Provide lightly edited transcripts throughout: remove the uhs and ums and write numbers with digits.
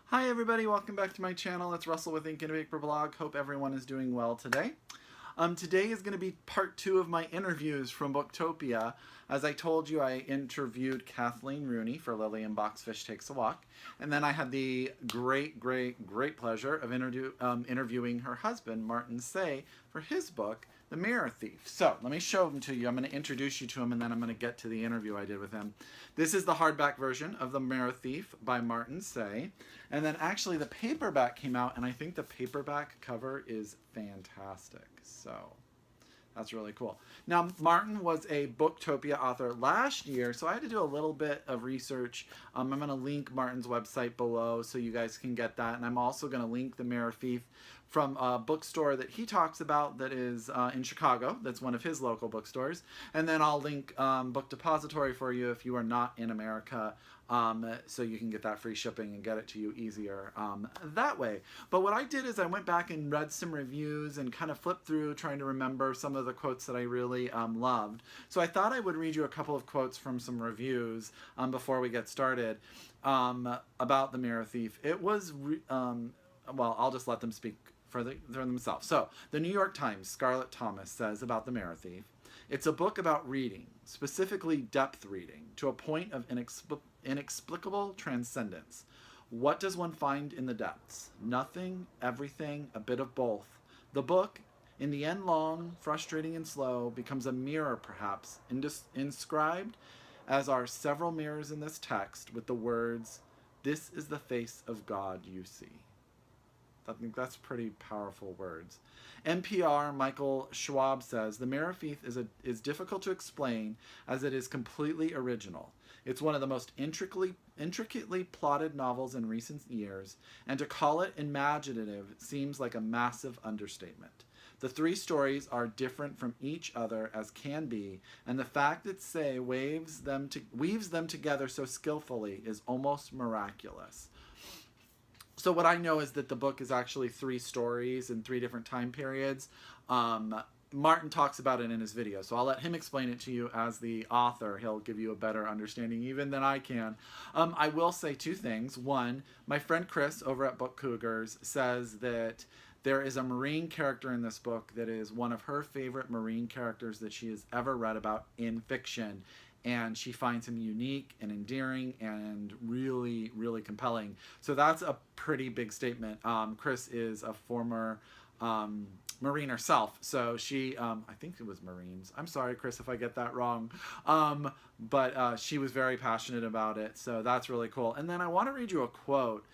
Hi everybody, welcome back to my channel. It's Russell with Ink and Paper Blog. Hope everyone is doing well today. Today is going to be part 2 of my interviews from Booktopia. As I told you, I interviewed Kathleen Rooney for Lillian Boxfish Takes a Walk. And then I had the great pleasure of interviewing her husband, Martin Seay, for his book, The Mirror Thief. So, let me show them to you. I'm going to introduce you to him and then I'm going to get to the interview I did with him. This is the hardback version of The Mirror Thief by Martin Seay. And then actually the paperback came out and I think the paperback cover is fantastic. So that's really cool. Now, Martin was a Booktopia author last year, so I had to do a little bit of research. I'm going to link Martin's website below so you guys can get that. And I'm also going to link The Mirror Thief from a bookstore that he talks about that is in Chicago. That's one of his local bookstores. And then I'll link Book Depository for you if you are not in America. So you can get that free shipping and get it to you easier that way. But what I did is I went back and read some reviews and kind of flipped through trying to remember some of the quotes that I really loved. So I thought I would read you a couple of quotes from some reviews before we get started about The Mirror Thief. It was, well, I'll just let them speak for themselves. So, the New York Times, Scarlett Thomas says about The Mirror Thief, "It's a book about reading, specifically depth reading, to a point of inexplicable transcendence. What does one find in the depths? Nothing, everything, a bit of both. The book, in the end long, frustrating and slow, becomes a mirror perhaps, inscribed as are several mirrors in this text with the words, 'This is the face of God you see.'" I think that's pretty powerful words. NPR Michael Schwab says, "The Mirror Thief is difficult to explain as it is completely original. It's one of the most intricately plotted novels in recent years, and to call it imaginative seems like a massive understatement. The three stories are different from each other as can be, and the fact that Seay weaves them together so skillfully is almost miraculous." So what I know is that the book is actually 3 stories in 3 different time periods. Martin talks about it in his video, so I'll let him explain it to you as the author. He'll give you a better understanding even than I can. I will say 2 things. One, my friend Chris over at Book Cougars says that there is a Marine character in this book that is one of her favorite Marine characters that she has ever read about in fiction. And she finds him unique and endearing and really, really compelling. So that's a pretty big statement. Chris is a former Marine herself. So she, I think it was Marines. I'm sorry, Chris, if I get that wrong. But she was very passionate about it. So that's really cool. And then I want to read you a quote.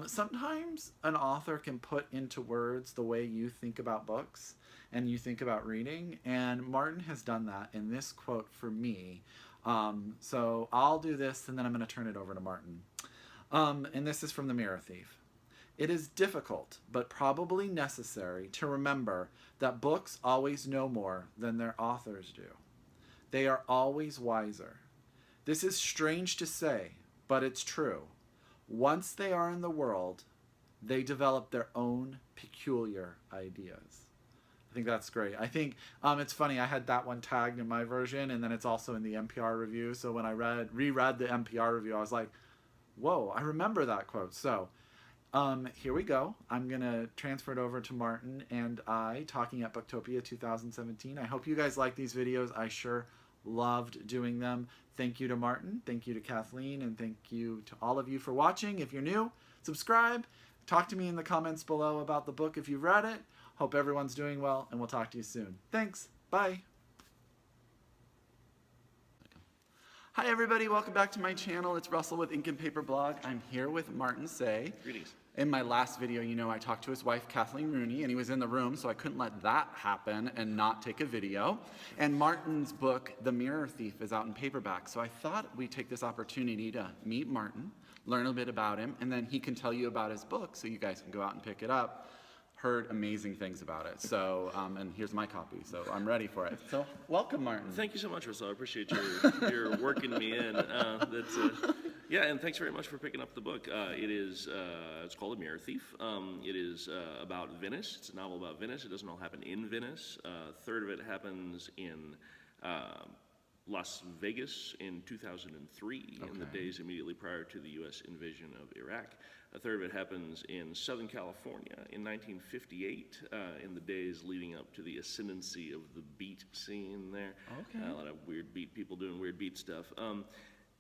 Sometimes an author can put into words the way you think about books and you think about reading. And Martin has done that in this quote for me. So I'll do this and then I'm going to turn it over to Martin. And this is from The Mirror Thief. "It is difficult, but probably necessary, to remember that books always know more than their authors do. They are always wiser. This is strange to say, but it's true. Once they are in the world, they develop their own peculiar ideas." I think that's great. I think it's funny, I had that one tagged in my version, and then it's also in the NPR review. So when I reread the NPR review, I was like, whoa, I remember that quote. So here we go. I'm going to transfer it over to Martin and I, talking at Booktopia 2017. I hope you guys like these videos. I sure loved doing them. Thank you to Martin. Thank you to Kathleen. And thank you to all of you for watching. If you're new, subscribe. Talk to me in the comments below about the book if you've read it. Hope everyone's doing well, and we'll talk to you soon. Thanks. Bye. Hi, everybody. Welcome back to my channel. It's Russell with Ink and Paper Blog. I'm here with Martin Seay. Greetings. In my last video, you know, I talked to his wife, Kathleen Rooney, and he was in the room, so I couldn't let that happen and not take a video. And Martin's book, The Mirror Thief, is out in paperback, so I thought we'd take this opportunity to meet Martin, learn a bit about him, and then he can tell you about his book so you guys can go out and pick it up. Heard amazing things about it. So, and here's my copy, so I'm ready for it. So, welcome, Martin. Thank you so much, Russell. I appreciate your working me in. Yeah, and thanks very much for picking up the book. It's called The Mirror Thief. It is about Venice. It's a novel about Venice. It doesn't all happen in Venice. A third of it happens in Las Vegas in 2003, in the Okay. days immediately prior to the U.S. invasion of Iraq. A third of it happens in Southern California in 1958, in the days leading up to the ascendancy of the beat scene there. Okay. A lot of weird beat people doing weird beat stuff.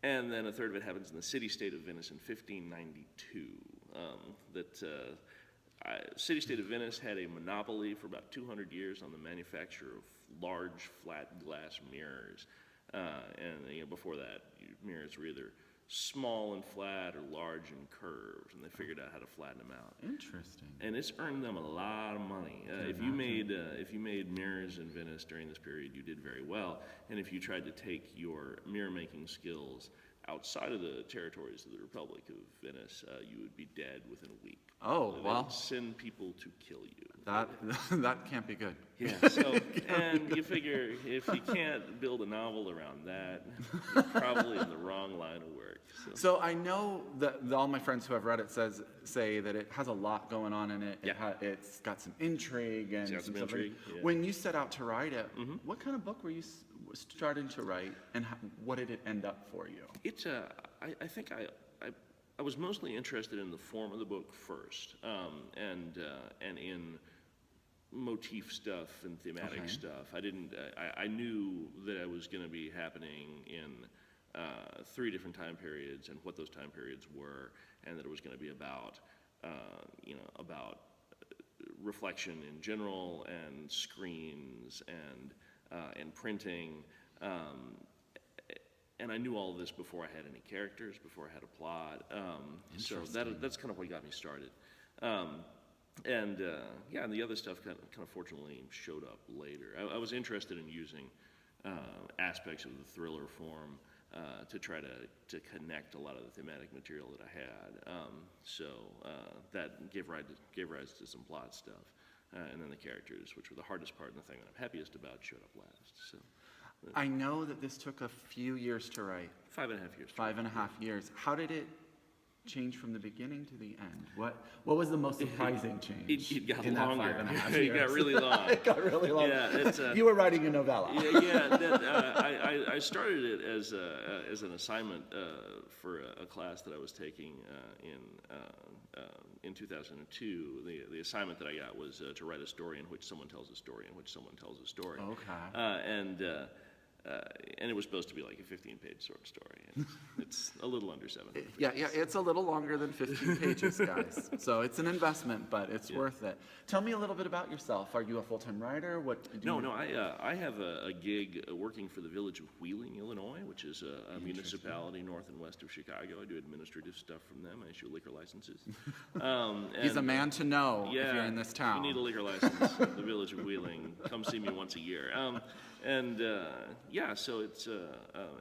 And then a third of it happens in the city-state of Venice in 1592. City-state of Venice had a monopoly for about 200 years on the manufacture of large, flat glass mirrors. And before that, mirrors were either small and flat or large and curved, and they figured out how to flatten them out. Interesting. And it's earned them a lot of money. If you made mirrors in Venice during this period, you did very well. And if you tried to take your mirror making skills outside of the territories of the Republic of Venice, you would be dead within a week. Oh, They well. would send people to kill you. That can't be good. Yeah, so, and you figure if you can't build a novel around that, you're probably in the wrong line of work. So I know that all my friends who have read it say that it has a lot going on in it. Yeah. It's got some intrigue and It's got some stuff like intrigue, that. yeah. When you set out to write it, what kind of book were you starting to write, and what did it end up for you? I think I was mostly interested in the form of the book first, and in motif stuff and thematic Okay. stuff. I knew that it was going to be happening in 3 different time periods and what those time periods were, and that it was going to be about reflection in general and screens and printing. And I knew all of this before I had any characters, before I had a plot. So that's kind of what got me started. And the other stuff kind of fortunately showed up later. I was interested in using aspects of the thriller form to try to connect a lot of the thematic material that I had. That gave rise to some plot stuff. And then the characters, which were the hardest part and the thing that I'm happiest about, showed up last. So I know that this took a few years to write. 5.5 years. 5.5 years. How did it change from the beginning to the end? What was the most surprising change? It got in that longer. 5.5 It years? got really long. It got really long. Yeah, you were writing a novella. I started it as an assignment for a class that I was taking in 2002. The assignment that I got was to write a story in which someone tells a story in which someone tells a story. Okay. And it was supposed to be like a 15-page short story. And it's a little under 700. Yeah, it's a little longer than 15 pages, guys. So it's an investment, but it's worth it. Tell me a little bit about yourself. Are you a full-time writer? I have a gig working for the Village of Wheeling, Illinois, which is a municipality north and west of Chicago. I do administrative stuff from them. I issue liquor licenses. He's a man to know if you're in this town. If you need a liquor license, the Village of Wheeling, come see me once a year. So it's,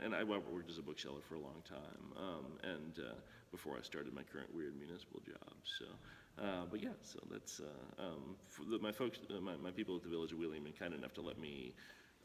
and I worked as a bookseller for a long time, before I started my current weird municipal job, so that's, my people at the Village of Wheeling have been kind enough to let me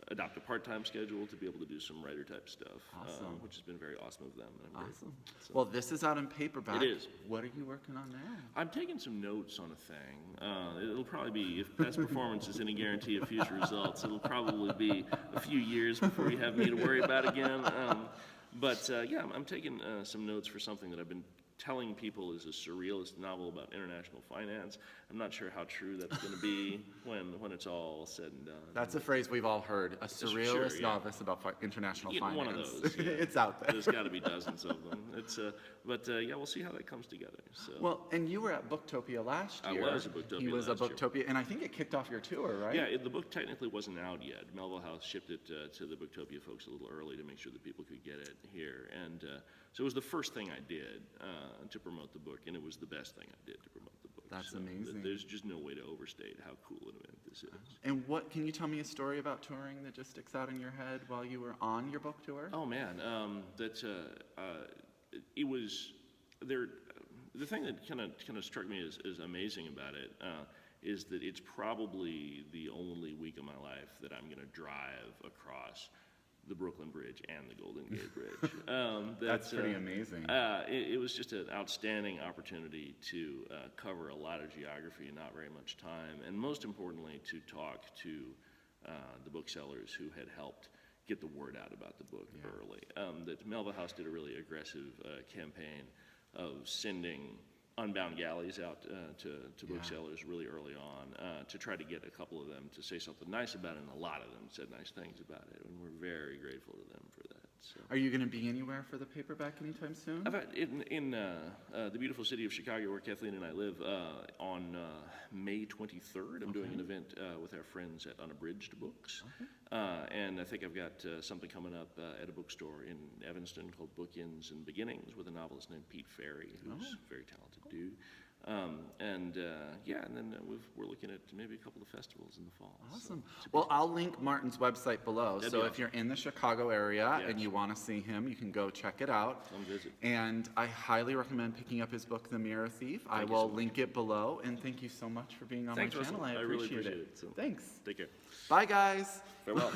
adopt a part-time schedule to be able to do some writer-type stuff, Awesome. Which has been very awesome of them. And I'm Awesome. grateful. So, Well, this is out in paperback. It is. What are you working on now? I'm taking some notes on a thing. It'll probably be, if past performance is any guarantee of future results, it'll probably be a few years before you have me to worry about again. I'm taking some notes for something that I've been telling people is a surrealist novel about international finance. I'm not sure how true that's going to be when it's all said and done. That's a phrase we've all heard. A surrealist novice about international finance. One of those. Yeah. It's out there. There's got to be dozens of them. We'll see how that comes together. So. Well, and you were at Booktopia last year. I was at Booktopia He was last at Booktopia, and I think it kicked off your tour, right? Yeah, the book technically wasn't out yet. Melville House shipped it to the Booktopia folks a little early to make sure that people could get it here. And so it was the first thing I did to promote the book, and it was the best thing I did to promote the book. That's so amazing. There's just no way to overstate how cool an event this is. And can you tell me a story about touring that just sticks out in your head while you were on your book tour? Oh man, it was there. The thing that kind of struck me as amazing about it is that it's probably the only week of my life that I'm going to drive across the Brooklyn Bridge and the Golden Gate Bridge. That's pretty amazing. It was just an outstanding opportunity to cover a lot of geography in not very much time, and most importantly, to talk to the booksellers who had helped get the word out about the book early. That Melville House did a really aggressive campaign of sending unbound galleys out to booksellers really early on to try to get a couple of them to say something nice about it, and a lot of them said nice things about it, and we're very grateful to them for that. So. Are you going to be anywhere for the paperback anytime soon? In the beautiful city of Chicago, where Kathleen and I live, on May 23rd, I'm doing an event with our friends at Unabridged Books. And I think I've got something coming up at a bookstore in Evanston called Bookends and Beginnings with a novelist named Pete Ferry, who's a very talented dude. And then we're looking at maybe a couple of festivals in the fall. Awesome. Well, I'll link Martin's website below. That'd So be if awesome. you're in the Chicago area and you want to see him, you can go check it out. Come visit. And I highly recommend picking up his book, The Mirror Thief. I Thank you will so much. link it below. And thank you so much for being on Thanks, my channel. Russell. I I really appreciate appreciate it. it. So Thanks. take care. Bye, guys. Farewell.